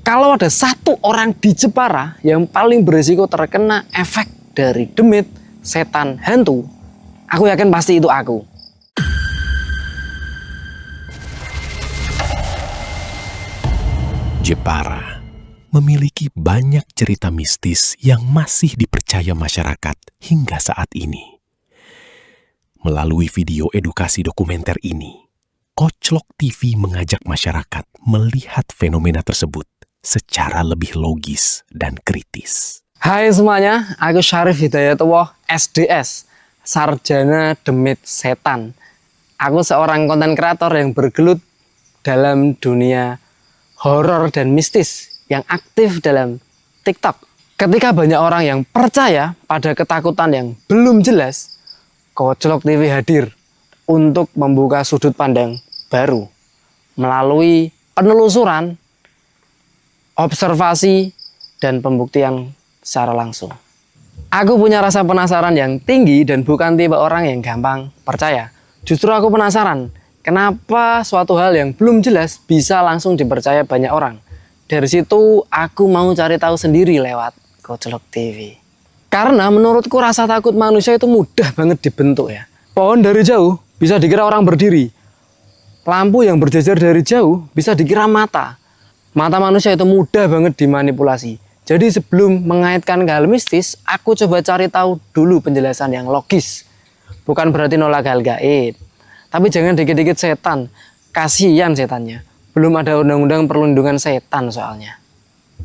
Kalau ada satu orang di Jepara yang paling berisiko terkena efek dari demit, setan, hantu, aku yakin pasti itu aku. Jepara memiliki banyak cerita mistis yang masih dipercaya masyarakat hingga saat ini. Melalui video edukasi dokumenter ini, Koclok TV mengajak masyarakat melihat fenomena tersebut secara lebih logis dan kritis. Hai semuanya, aku Syarif Hidayatullah, SDS, Sarjana Demit Setan. Aku seorang konten kreator yang bergelut dalam dunia horor dan mistis yang aktif dalam TikTok. Ketika banyak orang yang percaya pada ketakutan yang belum jelas, Koclok TV hadir untuk membuka sudut pandang baru melalui penelusuran, observasi, dan pembuktian secara langsung. Aku punya rasa penasaran yang tinggi dan bukan tipe orang yang gampang percaya. Justru aku penasaran, kenapa suatu hal yang belum jelas bisa langsung dipercaya banyak orang. Dari situ aku mau cari tahu sendiri lewat Koclok TV. Karena menurutku rasa takut manusia itu mudah banget dibentuk ya. Pohon dari jauh bisa dikira orang berdiri. Lampu yang berjejer dari jauh bisa dikira mata. Mata manusia itu mudah banget dimanipulasi. Jadi sebelum mengaitkan ke hal mistis, aku coba cari tahu dulu penjelasan yang logis. Bukan berarti nolak hal gaib. Tapi jangan dikit-dikit setan. Kasihan setannya. Belum ada undang-undang perlindungan setan soalnya.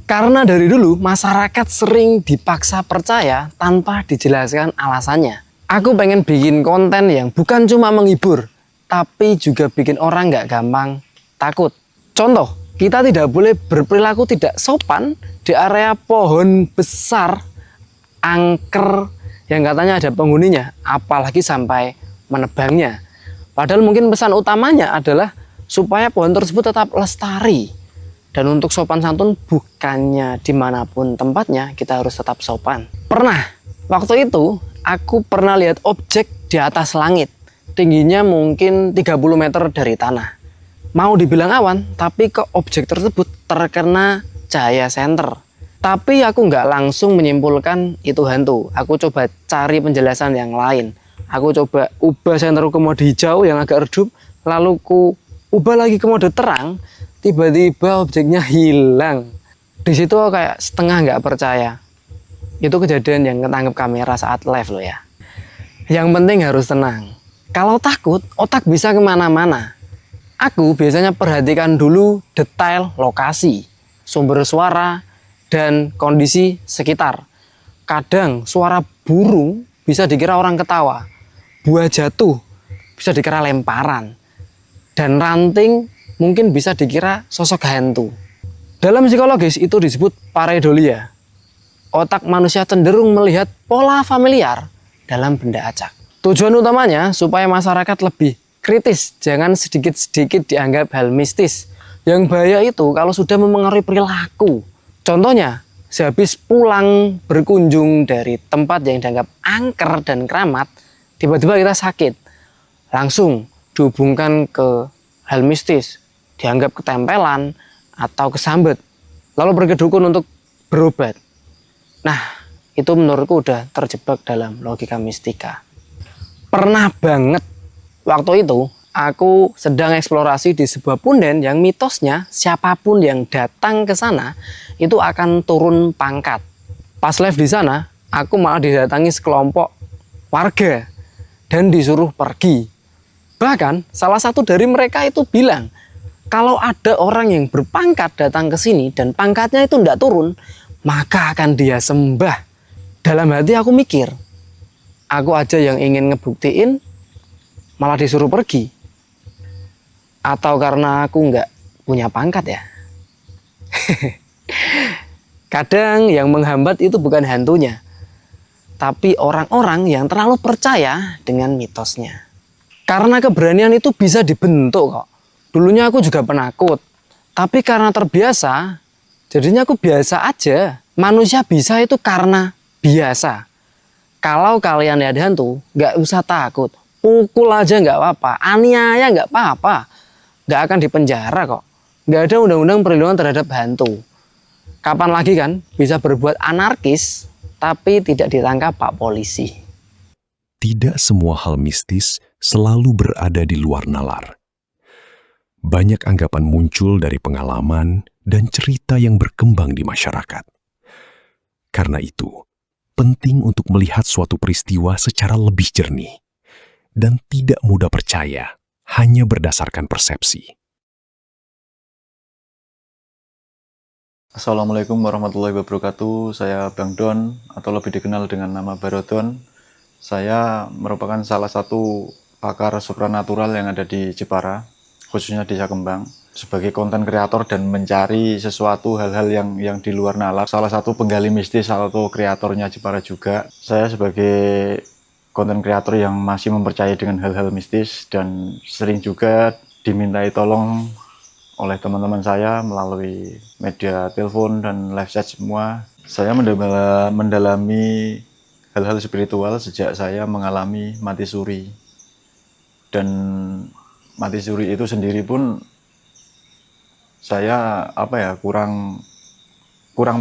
Karena dari dulu masyarakat sering dipaksa percaya tanpa dijelaskan alasannya. Aku pengen bikin konten yang bukan cuma menghibur, tapi juga bikin orang nggak gampang takut. Contoh, kita tidak boleh berperilaku tidak sopan di area pohon besar, angker yang katanya ada penghuninya, apalagi sampai menebangnya. Padahal mungkin pesan utamanya adalah supaya pohon tersebut tetap lestari. Dan untuk sopan santun bukannya dimanapun tempatnya kita harus tetap sopan. Waktu itu aku pernah lihat objek di atas langit. Tingginya mungkin 30 meter dari tanah. Mau dibilang awan, tapi ke objek tersebut terkena cahaya senter. Tapi aku nggak langsung menyimpulkan itu hantu. Aku coba cari penjelasan yang lain. Aku coba ubah senter ke mode hijau yang agak redup, lalu ku ubah lagi ke mode terang. Tiba-tiba objeknya hilang. Di situ kayak setengah nggak percaya. Itu kejadian yang ketangkep kamera saat live loh ya. Yang penting harus tenang. Kalau takut, otak bisa kemana-mana. Aku biasanya perhatikan dulu detail lokasi, sumber suara, dan kondisi sekitar. Kadang suara burung bisa dikira orang ketawa, buah jatuh bisa dikira lemparan, dan ranting mungkin bisa dikira sosok hantu. Dalam psikologis itu disebut pareidolia. Otak manusia cenderung melihat pola familiar dalam benda acak. Tujuan utamanya supaya masyarakat lebih kritis, jangan sedikit-sedikit dianggap hal mistis. Yang bahaya itu kalau sudah memengaruhi perilaku. Contohnya, sehabis pulang berkunjung dari tempat yang dianggap angker dan keramat, tiba-tiba kita sakit. Langsung dihubungkan ke hal mistis, dianggap ketempelan atau kesambet. Lalu pergi dukun untuk berobat. Nah, itu menurutku udah terjebak dalam logika mistika. Pernah banget waktu itu aku sedang eksplorasi di sebuah punden yang mitosnya siapapun yang datang ke sana itu akan turun pangkat. Pas live di sana, aku malah didatangi sekelompok warga dan disuruh pergi. Bahkan salah satu dari mereka itu bilang, kalau ada orang yang berpangkat datang ke sini dan pangkatnya itu tidak turun, maka akan dia sembah. Dalam hati aku mikir, aku aja yang ingin ngebuktiin malah disuruh pergi. Atau karena aku nggak punya pangkat ya. Kadang yang menghambat itu bukan hantunya, tapi orang-orang yang terlalu percaya dengan mitosnya. Karena keberanian itu bisa dibentuk kok. Dulunya aku juga penakut, tapi karena terbiasa, jadinya aku biasa aja. Manusia bisa itu karena biasa. Kalau kalian lihat hantu, nggak usah takut. Pukul aja nggak apa-apa, aniaya nggak apa-apa. Nggak akan dipenjara kok. Nggak ada undang-undang perlindungan terhadap hantu. Kapan lagi kan bisa berbuat anarkis tapi tidak ditangkap Pak Polisi. Tidak semua hal mistis selalu berada di luar nalar. Banyak anggapan muncul dari pengalaman dan cerita yang berkembang di masyarakat. Karena itu, penting untuk melihat suatu peristiwa secara lebih jernih dan tidak mudah percaya hanya berdasarkan persepsi. Assalamualaikum warahmatullahi wabarakatuh. Saya Bang Don atau lebih dikenal dengan nama Barodon. Saya merupakan salah satu pakar supranatural yang ada di Jepara, khususnya Desa Kembang, sebagai konten kreator dan mencari sesuatu hal-hal yang di luar nalar. Salah satu penggali mistis atau kreatornya Jepara juga. Saya sebagai konten kreator yang masih mempercayai dengan hal-hal mistis dan sering juga dimintai tolong oleh teman-teman saya melalui media telepon dan live chat semua. Saya mendalami hal-hal spiritual sejak saya mengalami mati suri. Dan mati suri itu sendiri pun saya kurang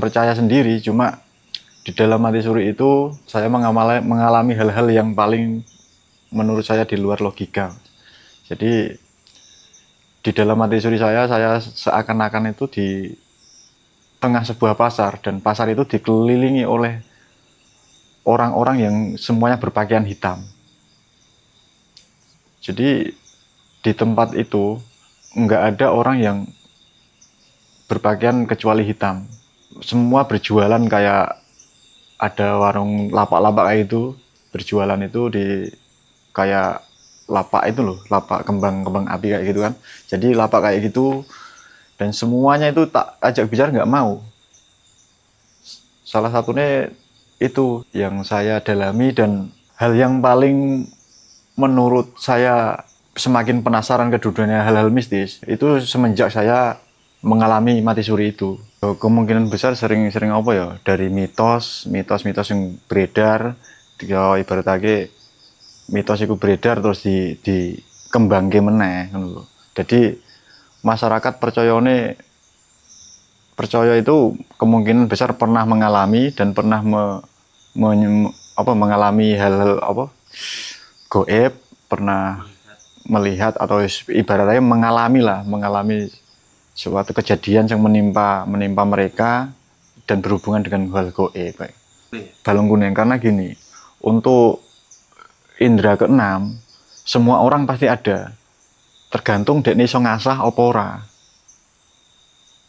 percaya sendiri. Cuma di dalam mati suri itu saya mengalami hal-hal yang paling menurut saya di luar logika. Jadi di dalam mati suri saya seakan-akan itu di tengah sebuah pasar, dan pasar itu dikelilingi oleh orang-orang yang semuanya berpakaian hitam. Jadi di tempat itu nggak ada orang yang berpakaian kecuali hitam. Semua berjualan, kayak ada warung lapak-lapak kayak itu, berjualan itu di kayak lapak itu loh, lapak kembang api kayak gitu kan. Jadi lapak kayak gitu, dan semuanya itu tak ajak bicara nggak mau. Salah satunya itu yang saya dalami, dan hal yang paling menurut saya semakin penasaran ke dunia hal-hal mistis itu semenjak saya mengalami mati suri itu. Kemungkinan besar sering apa ya, dari mitos yang beredar, ya ibaratnya mitos itu beredar terus dikembangke meneh ngono lho. Jadi masyarakat percaya itu kemungkinan besar pernah mengalami dan pernah mengalami hal-hal goib, pernah melihat atau ibaratnya mengalami suatu kejadian yang menimpa mereka dan berhubungan dengan hal goib. Balung kuning, karena gini, untuk indra keenam semua orang pasti ada, tergantung dekne iso ngasah apa ora.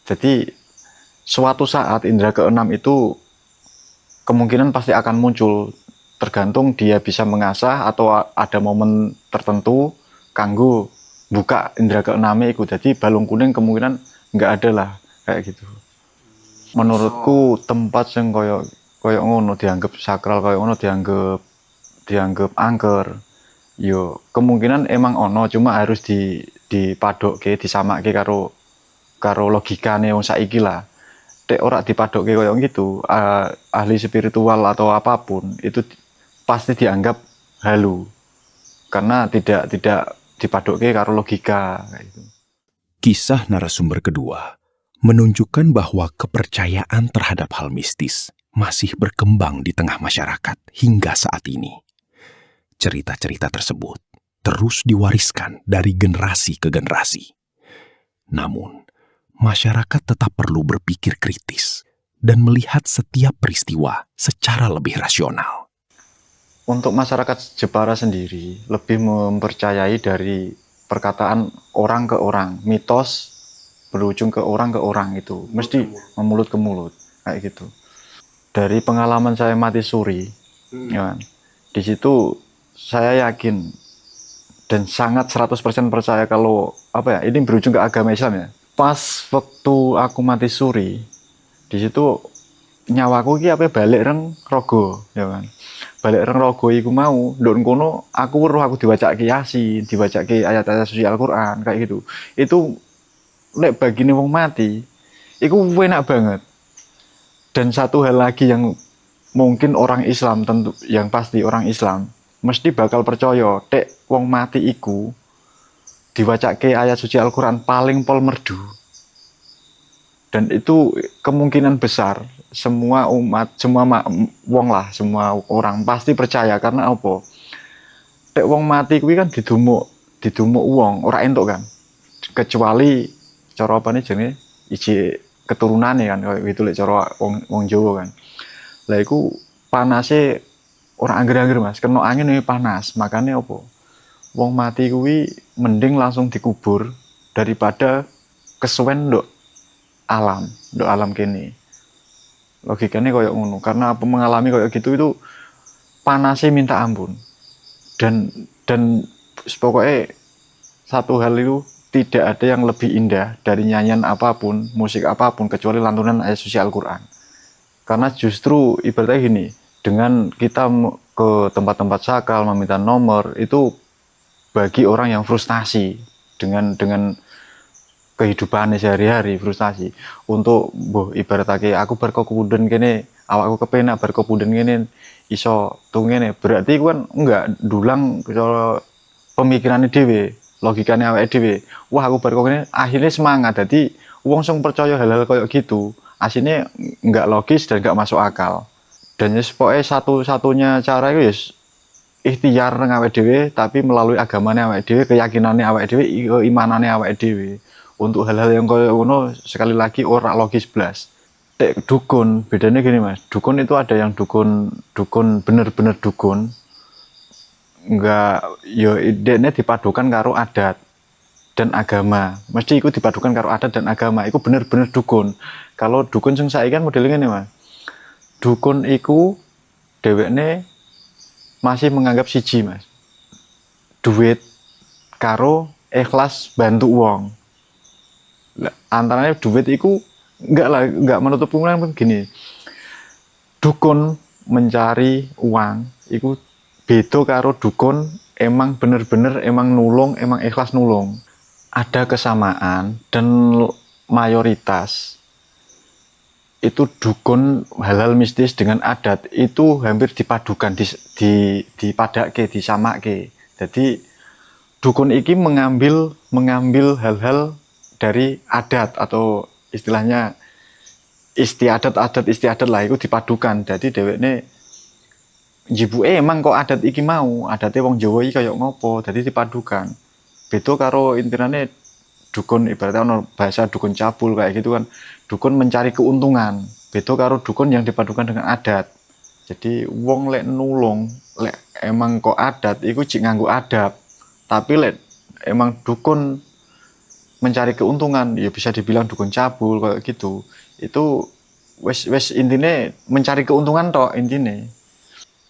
Jadi suatu saat indra keenam itu kemungkinan pasti akan muncul, tergantung dia bisa mengasah atau ada momen tertentu kanggo buka indra keenamnya itu. Jadi balung kuning kemungkinan nggak ada lah kayak gitu. Menurutku tempat yang koyo ngono dianggap sakral, koyo ngono dianggap angker, yo kemungkinan emang ono, cuma harus dipadokke, disamakke karo logikane wong saiki lah. Dek ora dipadokke koyo gitu, ahli spiritual atau apapun itu pasti dianggap halu karena tidak dipadokke karo logika kayak gitu. Kisah narasumber kedua menunjukkan bahwa kepercayaan terhadap hal mistis masih berkembang di tengah masyarakat hingga saat ini. Cerita-cerita tersebut terus diwariskan dari generasi ke generasi. Namun, masyarakat tetap perlu berpikir kritis dan melihat setiap peristiwa secara lebih rasional. Untuk masyarakat Jepara sendiri lebih mempercayai dari perkataan orang ke orang, mitos berujung ke orang itu mesti mulut ke mulut kayak gitu. Dari pengalaman saya mati suri, ya, di situ saya yakin dan sangat 100% percaya kalau ini berujung ke agama Islam ya. Pas waktu aku mati suri, di situ nyawaku balik reng rogo, ya kan. Balik reng rogo iku mau, ndon kono aku diwacake Yasin, diwacake ayat-ayat suci Al-Qur'an kayak gitu. Itu nek bagine wong mati, iku enak banget. Dan satu hal lagi yang mungkin orang Islam, tentu yang pasti orang Islam mesti bakal percaya, dek wong mati iku diwacake ayat suci Al-Qur'an paling pol merdu. Dan itu kemungkinan besar semua umat, wong lah, semua orang pasti percaya karena apa? Tek wong mati kuwi kan didumuk wong, ora entuk kan. Kecuali cara apa nih jenenge iji keturunane kan koyo gitu lek cara wong Jawa kan. Lah iku panase ora angger-angger Mas, kena angin ini panas. Makanya apa? Wong mati kuwi mending langsung dikubur daripada kesuwen nduk alam kene. Logikanya koyo ngono. Karena apa mengalami koyo gitu itu panasnya minta ampun. Dan pokoknya satu hal itu tidak ada yang lebih indah dari nyanyian apapun, musik apapun kecuali lantunan ayat suci Al-Qur'an. Karena justru ibaratnya gini, dengan kita ke tempat-tempat sakral meminta nomor itu bagi orang yang frustasi dengan kehidupan sehari-hari, frustasi untuk ibaratnya aku berkokuden kene awakku kepenak berkokuden kene iso tungene berarti kan enggak dulang cara pemikirannya dhewe, logikanya awake dhewe. Wah aku berkokuden akhirnya semangat. Jadi wong sing percaya hal-hal kayak gitu aslinya enggak logis dan enggak masuk akal. Dan pokoknya satu-satunya cara itu yes ikhtiar nang awake dhewe tapi melalui agamane awake dhewe, keyakinane awake dhewe, keimanane awake dhewe. Untuk hal-hal yang koyo ngono sekali lagi ora logis blas. Tek dukun, bedanya gini Mas. Dukun itu ada yang dukun bener-bener dukun. Enggak yo idene dipadukan karo adat dan agama. Mesti iku dipadukan karo adat dan agama. Iku bener-bener dukun. Kalau dukun sing saiki kan modelnya ngene Mas. Dukun iku dhewekne masih menganggap siji Mas. Duit karo ikhlas bantu wong. Antaranya duit itu enggak menutup kemungkinan gini. Dukun mencari uang itu beda karo dukun emang bener-bener emang nulung, emang ikhlas nulung. Ada kesamaan dan mayoritas itu dukun hal-hal mistis dengan adat itu hampir dipadukan, dipadake, disamake. Jadi dukun iki mengambil hal-hal dari adat atau istilahnya istiadat lah itu dipadukan. Jadi dhewekne jibuke emang kok adat iki mau, adate wong Jawa iki kaya ngopo, jadi dipadukan. Beda karo intirane dukun ibaratnya ono bahasa dukun cabul kayak gitu kan. Dukun mencari keuntungan. Beda karo dukun yang dipadukan dengan adat. Jadi wong lek nulung, lek emang kok adat iku jek nganggo adab. Tapi lek emang dukun mencari keuntungan ya bisa dibilang dukun cabul kayak gitu. Itu wes intine mencari keuntungan tok intine.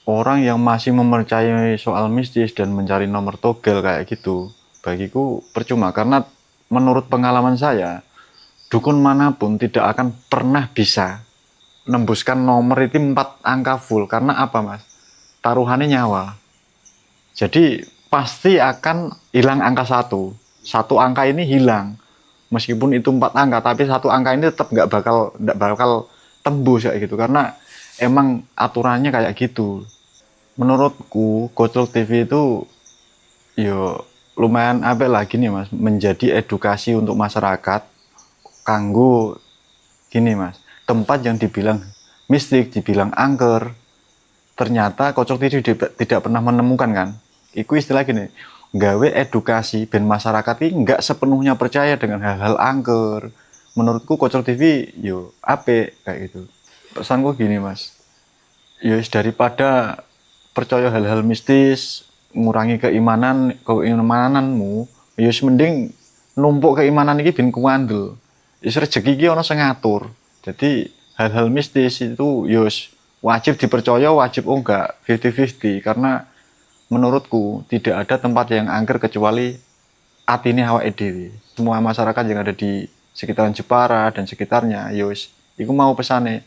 Orang yang masih mempercayai soal mistis dan mencari nomor togel kayak gitu bagiku percuma karena menurut pengalaman saya dukun manapun tidak akan pernah bisa nembuskan nomor itu 4 angka full. Karena apa Mas? Taruhannya nyawa. Jadi pasti akan hilang angka 1. Satu angka ini hilang. Meskipun itu 4 angka, tapi satu angka ini tetap nggak bakal tembus kayak gitu. Karena emang aturannya kayak gitu. Menurutku, Gojlok TV itu yo lumayan apik lah gini Mas, menjadi edukasi untuk masyarakat kanggo gini Mas. Tempat yang dibilang mistik, dibilang angker, ternyata Gojlok TV tidak pernah menemukan kan. Iku istilah gini, gawe edukasi ben masyarakat ini nggak sepenuhnya percaya dengan hal-hal angker. Menurutku Gojlok TV yo apik kayak gitu. Pesanku gini Mas, yo daripada percaya hal-hal mistis, ngurangi keimananmu, yo mending numpuk keimanan iki ben kuandel. Wis rezeki iki ana sing ngatur. Jadi hal-hal mistis itu yo wajib dipercaya, wajib enggak, 50-50 karena menurutku tidak ada tempat yang angker kecuali atine awake dhewe. Semua masyarakat yang ada di sekitaran Jepara dan sekitarnya, yos, iku mau pesane.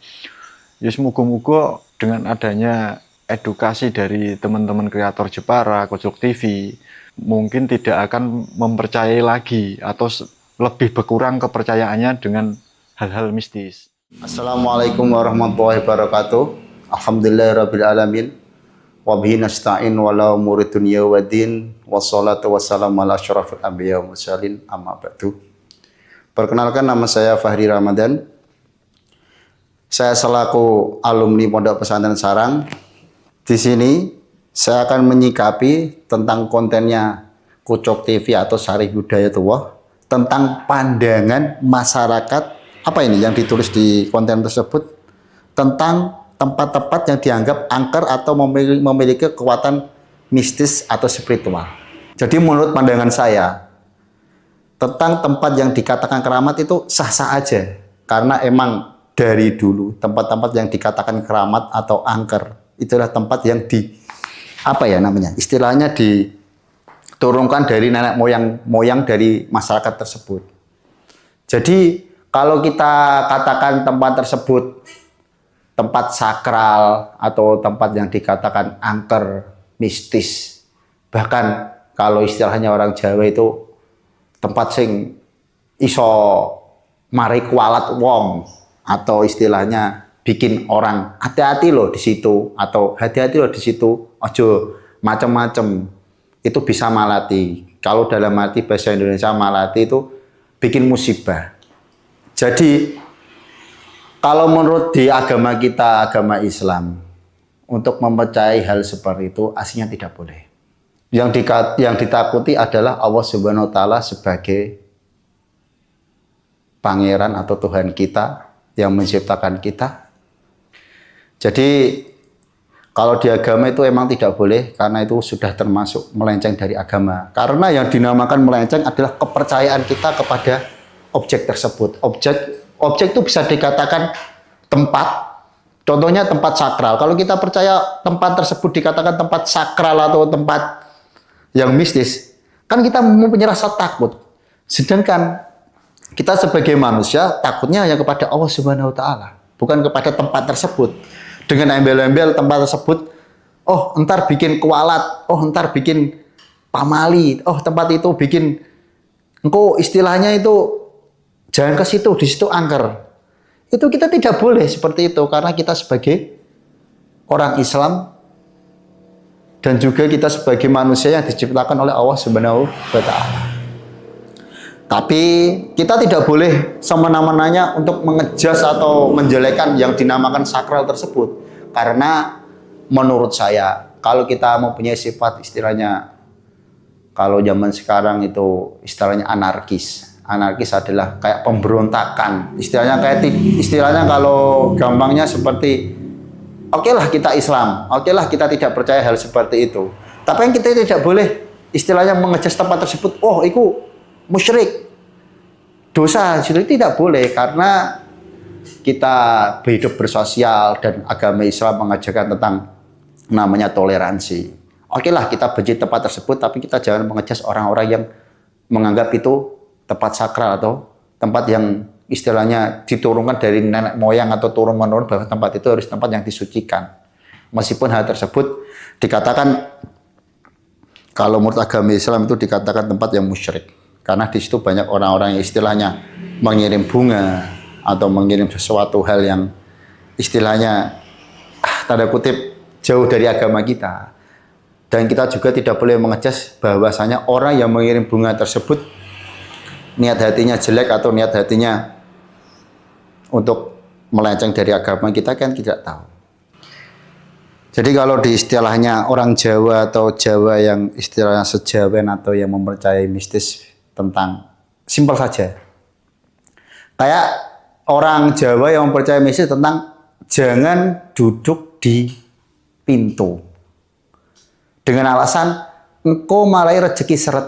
Yos muga-muga dengan adanya edukasi dari teman-teman kreator Jepara, Gojlok TV, mungkin tidak akan mempercayai lagi atau lebih berkurang kepercayaannya dengan hal-hal mistis. Assalamualaikum warahmatullahi wabarakatuh. Alhamdulillahirabbil alamin. Wa bihi nasta'in wala umuri dunya waddin wassalatu wassalamu ala asyrafil anbiya wal mursalin amma ba'du. Perkenalkan, nama saya Fahri Ramadan. Saya selaku alumni Pondok Pesantren Sarang. Di sini saya akan menyikapi tentang kontennya Kucok TV atau Syarih Hidayatullah tentang pandangan masyarakat. Apa ini yang ditulis di konten tersebut? Tentang tempat-tempat yang dianggap angker atau memiliki kekuatan mistis atau spiritual. Jadi menurut pandangan saya, tentang tempat yang dikatakan keramat itu sah-sah aja. Karena emang dari dulu tempat-tempat yang dikatakan keramat atau angker itulah tempat yang istilahnya diturunkan dari nenek moyang dari masyarakat tersebut. Jadi kalau kita katakan tempat tersebut tempat sakral atau tempat yang dikatakan angker, mistis, bahkan kalau istilahnya orang Jawa itu tempat sing iso mari kualat wong, atau istilahnya bikin orang hati-hati loh di situ, atau hati-hati loh di situ, ojo macem-macem, itu bisa malati. Kalau dalam arti bahasa Indonesia malati itu bikin musibah. Jadi kalau menurut di agama kita, agama Islam, untuk mempercayai hal seperti itu aslinya tidak boleh. Yang ditakuti adalah Allah Subhanahu wa Ta'ala sebagai pangeran atau Tuhan kita yang menciptakan kita. Jadi kalau di agama itu emang tidak boleh, karena itu sudah termasuk melenceng dari agama. Karena yang dinamakan melenceng adalah kepercayaan kita kepada objek tersebut. Objek itu bisa dikatakan tempat, contohnya tempat sakral. Kalau kita percaya tempat tersebut dikatakan tempat sakral atau tempat yang mistis, kan kita mempunyai rasa takut. Sedangkan kita sebagai manusia takutnya hanya kepada Allah Subhanahu wa Ta'ala, bukan kepada tempat tersebut. Dengan embel-embel tempat tersebut, oh entar bikin kualat, oh entar bikin pamali, oh tempat itu bikin engkau istilahnya itu jangan ke situ, di situ angker. Itu kita tidak boleh seperti itu, karena kita sebagai orang Islam dan juga kita sebagai manusia yang diciptakan oleh Allah Subhanahu wa Ta'ala. Tapi kita tidak boleh semena-menanya untuk mengejas atau menjelekkan yang dinamakan sakral tersebut. Karena menurut saya, kalau kita mempunyai sifat istilahnya, kalau zaman sekarang itu istilahnya anarkis. Anarkis adalah kayak pemberontakan. Istilahnya kalau gampangnya seperti, oke lah kita Islam, oke lah kita tidak percaya hal seperti itu. Tapi yang kita tidak boleh istilahnya mengejas tempat tersebut, oh itu musyrik, dosa, itu tidak boleh, karena kita hidup bersosial dan agama Islam mengajarkan tentang namanya toleransi. Oke lah kita benci tempat tersebut, tapi kita jangan mengejas orang-orang yang menganggap itu tempat sakral atau tempat yang istilahnya diturunkan dari nenek moyang atau turun-menurun, bahwa tempat itu harus tempat yang disucikan. Meskipun hal tersebut dikatakan, kalau menurut agama Islam itu dikatakan tempat yang musyrik. Karena di situ banyak orang-orang yang istilahnya mengirim bunga atau mengirim sesuatu hal yang istilahnya tanda kutip jauh dari agama kita. Dan kita juga tidak boleh mengejas bahwasanya orang yang mengirim bunga tersebut niat hatinya jelek atau niat hatinya untuk melenceng dari agama kita, kan tidak tahu. Jadi kalau di istilahnya orang Jawa atau Jawa yang istilahnya sejawen atau yang mempercayai mistis tentang, simpel saja. Kayak orang Jawa yang mempercayai mistis tentang jangan duduk di pintu. Dengan alasan engkau malai rezeki seret.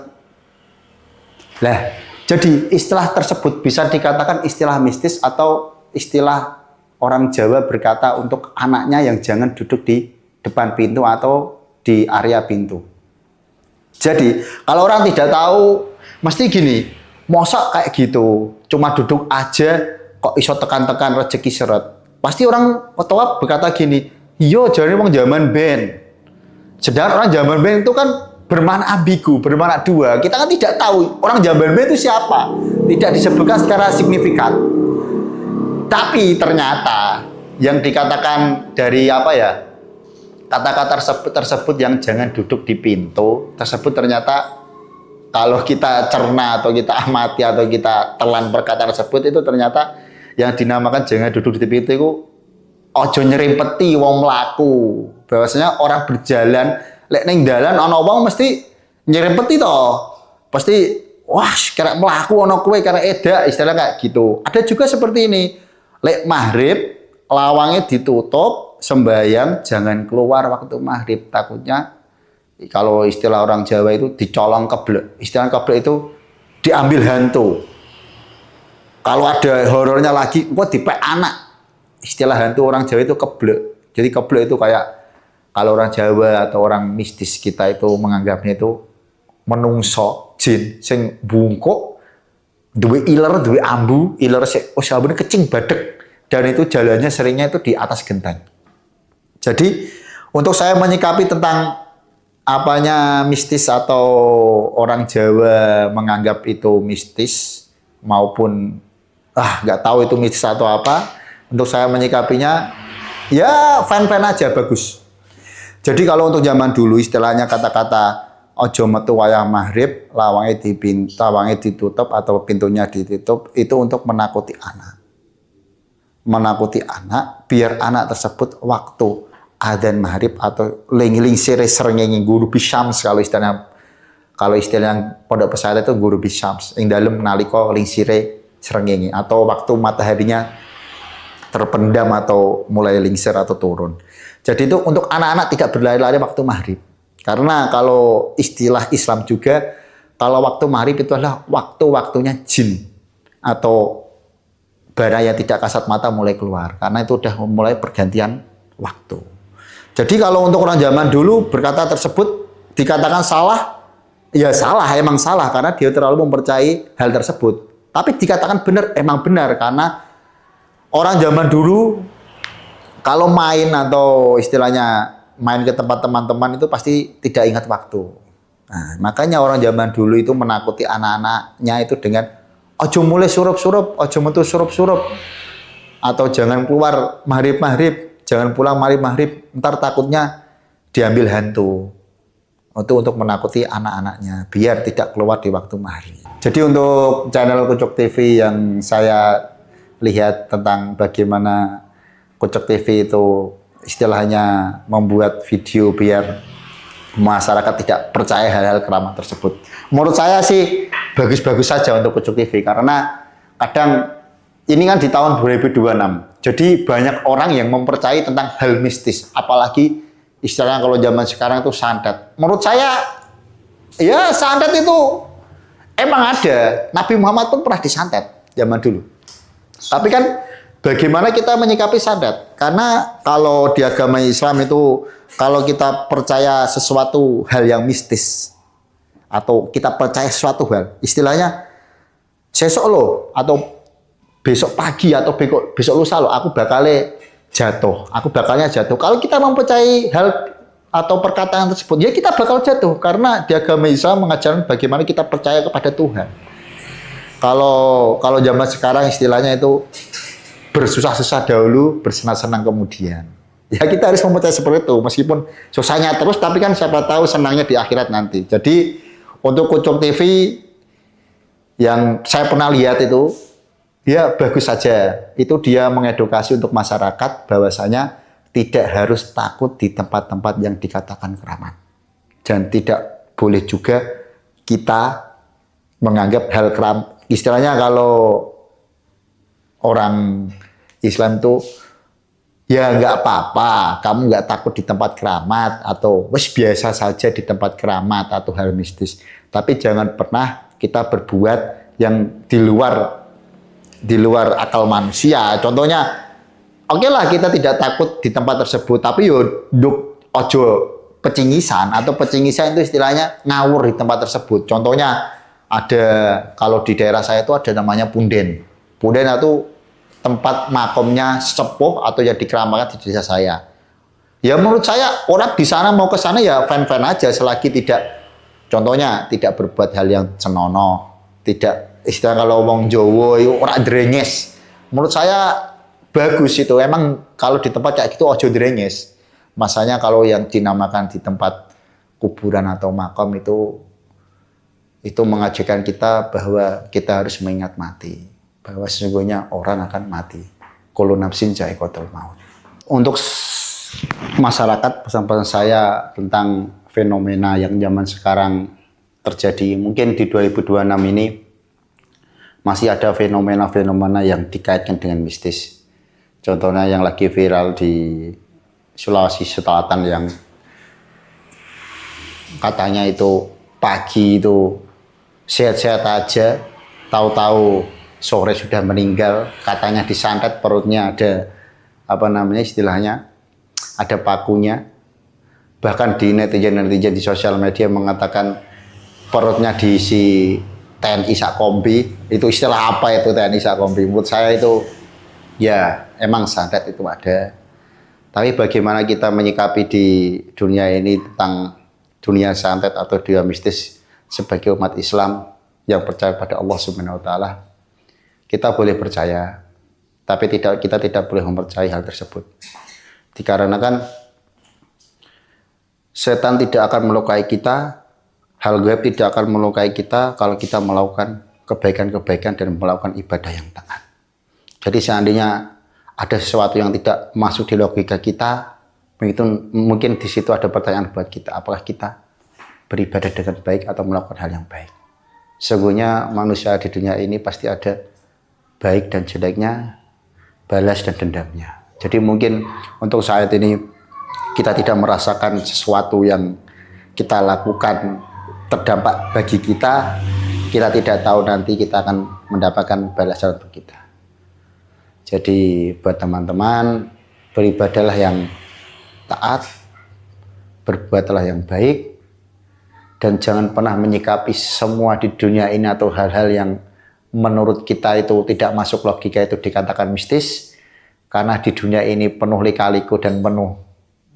Lah, jadi istilah tersebut bisa dikatakan istilah mistis atau istilah orang Jawa berkata untuk anaknya yang jangan duduk di depan pintu atau di area pintu. Jadi kalau orang tidak tahu, mesti gini, mosok kayak gitu, cuma duduk aja kok iso tekan-tekan rezeki seret. Pasti orang tua berkata gini, iya jadi wong zaman ben. Sedangkan orang zaman ben itu kan bermakna ambigu, bermakna dua. Kita kan tidak tahu orang zaman ben itu siapa, tidak disebutkan secara signifikan. Tapi ternyata yang dikatakan dari kata-kata tersebut yang jangan duduk di pintu tersebut ternyata kalau kita cerna atau kita amati atau kita telan perkataan tersebut itu ternyata yang dinamakan jangan duduk di tepi itu ojo nyerimpeti wong mlaku. Bahwasanya orang berjalan lek ning dalan ana wong mesti nyerimpeti toh. Pasti wah karek mlaku ana kowe karek edak istilah kayak gitu. Ada juga seperti ini. Lek maghrib lawangnya ditutup sembahyang jangan keluar waktu maghrib takutnya kalau istilah orang Jawa itu dicolong keblek. Istilah keblek itu diambil hantu. Kalau ada horornya lagi, kok dipek anak. Istilah hantu orang Jawa itu keblek. Jadi keblek itu kayak kalau orang Jawa atau orang mistis kita itu menganggapnya itu menungso jin sing bungkuk duwe iler, duwe ambu, iler sik oh sabune kecing badek dan itu jalannya seringnya itu di atas genteng. Jadi untuk saya menyikapi tentang apanya mistis atau orang Jawa menganggap itu mistis maupun nggak tahu itu mistis atau apa, untuk saya menyikapinya ya fan-fan aja bagus. Jadi kalau untuk zaman dulu istilahnya kata-kata ojo metu wayah maghrib lawangnya ditutup atau pintunya ditutup itu untuk menakuti anak biar anak tersebut waktu adzan maghrib atau ling sire srengenge guru bisyams kalau istilah pondok pesantren itu guru bisyams ing dalem nalika ling sire srengenge atau waktu mataharinya terpendam atau mulai lingsir atau turun. Jadi itu untuk anak-anak tidak berlari-lari waktu maghrib. Karena kalau istilah Islam juga kalau waktu maghrib itu adalah waktu-waktunya jin atau bara yang tidak kasat mata mulai keluar. Karena itu sudah mulai pergantian waktu. Jadi kalau untuk orang zaman dulu berkata tersebut dikatakan salah, ya salah, emang salah karena dia terlalu mempercayai hal tersebut. Tapi dikatakan benar, emang benar karena orang zaman dulu kalau main atau istilahnya main ke tempat teman-teman itu pasti tidak ingat waktu. Nah, makanya orang zaman dulu itu menakuti anak-anaknya itu dengan ojo mulai surup-surup, ojo metu surup-surup, atau jangan keluar maghrib-maghrib, jangan pulang maghrib-maghrib, ntar takutnya diambil hantu. Itu untuk menakuti anak-anaknya biar tidak keluar di waktu maghrib. Jadi untuk channel Kucuk TV yang saya lihat tentang bagaimana Kucuk TV itu istilahnya membuat video biar masyarakat tidak percaya hal-hal keramat tersebut. Menurut saya sih bagus-bagus saja untuk Kucuk TV karena kadang ini kan di tahun 2026. Jadi banyak orang yang mempercayai tentang hal mistis, apalagi istilahnya kalau zaman sekarang itu santet. Menurut saya, ya santet itu emang ada. Nabi Muhammad pun pernah disantet zaman dulu. Tapi kan bagaimana kita menyikapi santet? Karena kalau di agama Islam itu, kalau kita percaya sesuatu hal yang mistis, atau kita percaya sesuatu hal, istilahnya sesok lo, atau besok pagi, atau besok lusa lo, aku bakalnya jatuh. Kalau kita mempercayai hal atau perkataan tersebut, ya kita bakal jatuh. Karena di agama Islam mengajarkan bagaimana kita percaya kepada Tuhan. Kalau zaman sekarang istilahnya itu bersusah-susah dahulu, bersenang-senang kemudian. Ya kita harus mempercayai seperti itu. Meskipun susahnya terus, tapi kan siapa tahu senangnya di akhirat nanti. Jadi untuk Kucuk TV yang saya pernah lihat itu, dia bagus saja. Itu dia mengedukasi untuk masyarakat bahwasanya tidak harus takut di tempat-tempat yang dikatakan keramat. Dan tidak boleh juga kita menganggap hal keramat. Istilahnya kalau orang Islam itu ya nggak apa-apa, kamu nggak takut di tempat keramat atau wes biasa saja di tempat keramat atau hal mistis. Tapi jangan pernah kita berbuat yang di luar akal manusia. Contohnya, oke lah kita tidak takut di tempat tersebut, tapi yo ojo pecingisan atau pecingisan itu istilahnya ngawur di tempat tersebut. Contohnya ada kalau di daerah saya itu ada namanya punden. Punden itu tempat makomnya sepuh atau yang dikeramatkan di desa saya. Ya menurut saya orang di sana mau ke sana ya fan-fan aja selagi tidak, contohnya tidak berbuat hal yang senonoh, tidak istilah kalau ngomong Jawa itu ora drenges. Menurut saya bagus itu. Emang kalau di tempat kayak gitu ojo drenges. Masanya kalau yang dinamakan di tempat kuburan atau makam itu itu mengajarkan kita bahwa kita harus mengingat mati, bahwa sesungguhnya orang akan mati. Kullu nafsin dha'iqatul maut. Untuk masyarakat, pesan-pesan saya tentang fenomena yang zaman sekarang terjadi, mungkin di 2026 ini masih ada fenomena-fenomena yang dikaitkan dengan mistis. Contohnya yang lagi viral di Sulawesi Selatan yang katanya itu pagi itu sehat-sehat aja, tahu-tahu sore sudah meninggal, katanya disantet perutnya ada apa namanya istilahnya, ada pakunya. Bahkan di netizen di sosial media mengatakan perutnya diisi TNI Sakombi. Itu istilah apa itu TNI Sakombi? Menurut saya itu ya emang santet itu ada. Tapi bagaimana kita menyikapi di dunia ini tentang dunia santet atau dunia mistis sebagai umat Islam yang percaya pada Allah Subhanahu wa taala. Kita boleh percaya, tapi kita tidak boleh mempercayai hal tersebut. Dikarenakan setan tidak akan melukai kita, hal gaib tidak akan melukai kita kalau kita melakukan kebaikan-kebaikan dan melakukan ibadah yang taat. Jadi seandainya ada sesuatu yang tidak masuk di logika kita, mungkin di situ ada pertanyaan buat kita, apakah kita beribadah dengan baik atau melakukan hal yang baik. Sesungguhnya manusia di dunia ini pasti ada baik dan jeleknya, balas dan dendamnya. Jadi mungkin untuk saat ini kita tidak merasakan sesuatu yang kita lakukan terdampak bagi kita tidak tahu nanti kita akan mendapatkan balasan untuk kita. Jadi buat teman-teman, beribadahlah yang taat, berbuatlah yang baik, dan jangan pernah menyikapi semua di dunia ini atau hal-hal yang menurut kita itu tidak masuk logika itu dikatakan mistis, karena di dunia ini penuh lika-liku dan penuh,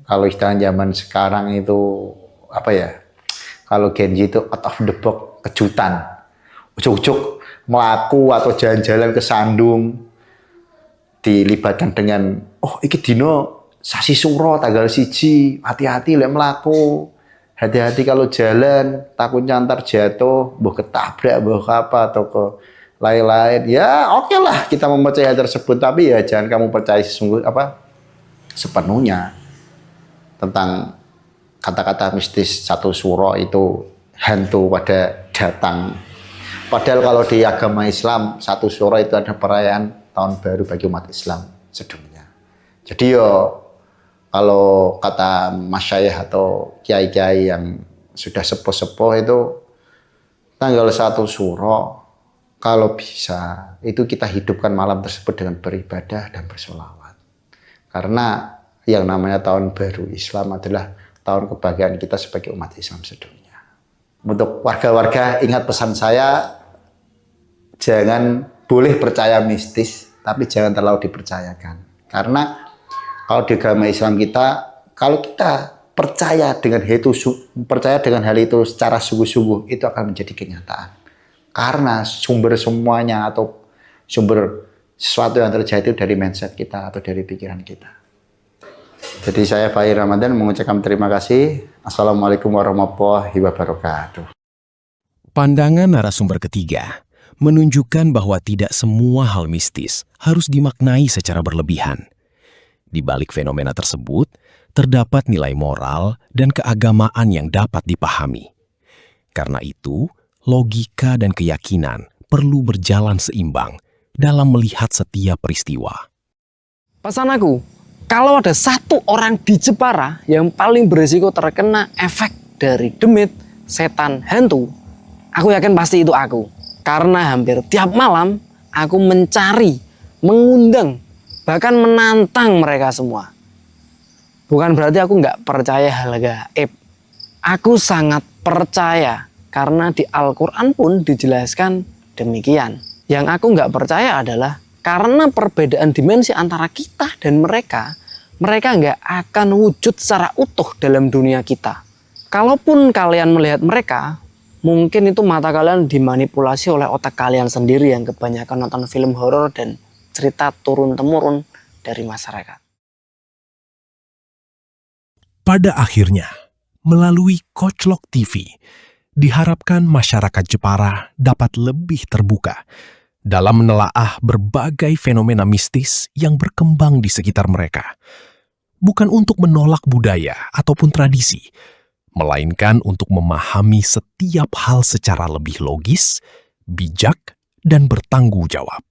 kalau istilah zaman sekarang itu apa ya, kalau Gen Z itu out of the box, kejutan, ujuk-ujuk melaku atau jalan-jalan ke Sandung dilibatkan dengan iki dino sasi suro tanggal 1, hati-hati lek melaku, hati-hati kalau jalan, takutnya ntar jatuh, mbah ketabrak, mbah apa atau ke lain-lain. Ya oke lah kita mempercayai hal tersebut, tapi ya jangan kamu percaya sepenuhnya tentang kata-kata mistis satu suro itu hantu pada datang. Padahal kalau di agama Islam satu suro itu ada perayaan tahun baru bagi umat Islam sedunia. Jadi kalau kata masyayikh atau kiai-kiai yang sudah sepuh-sepuh itu tanggal 1 Syuro, kalau bisa itu kita hidupkan malam tersebut dengan beribadah dan bersolawat. Karena yang namanya tahun baru Islam adalah tahun kebahagiaan kita sebagai umat Islam sedunia. Untuk warga-warga, ingat pesan saya, jangan boleh percaya mistis, tapi jangan terlalu dipercayakan. Karena kalau di agama Islam kita, kalau kita percaya dengan hal itu secara sungguh-sungguh, itu akan menjadi kenyataan. Karena sumber semuanya atau sumber sesuatu yang terjadi dari mindset kita atau dari pikiran kita. Jadi saya Fahir Ramadan mengucapkan terima kasih. Assalamualaikum warahmatullahi wabarakatuh. Pandangan narasumber ketiga menunjukkan bahwa tidak semua hal mistis harus dimaknai secara berlebihan. Di balik fenomena tersebut, terdapat nilai moral dan keagamaan yang dapat dipahami. Karena itu, logika dan keyakinan perlu berjalan seimbang dalam melihat setiap peristiwa. Pesan aku, kalau ada satu orang di Jepara yang paling berisiko terkena efek dari demit, setan, hantu, aku yakin pasti itu aku. Karena hampir tiap malam aku mencari, mengundang, bahkan menantang mereka semua. Bukan berarti aku nggak percaya hal gaib. Aku sangat percaya karena di Al-Quran pun dijelaskan demikian. Yang aku nggak percaya adalah karena perbedaan dimensi antara kita dan mereka nggak akan wujud secara utuh dalam dunia kita. Kalaupun kalian melihat mereka, mungkin itu mata kalian dimanipulasi oleh otak kalian sendiri yang kebanyakan nonton film horor dan cerita turun-temurun dari masyarakat. Pada akhirnya, melalui Koclok TV, diharapkan masyarakat Jepara dapat lebih terbuka dalam menelaah berbagai fenomena mistis yang berkembang di sekitar mereka. Bukan untuk menolak budaya ataupun tradisi, melainkan untuk memahami setiap hal secara lebih logis, bijak, dan bertanggung jawab.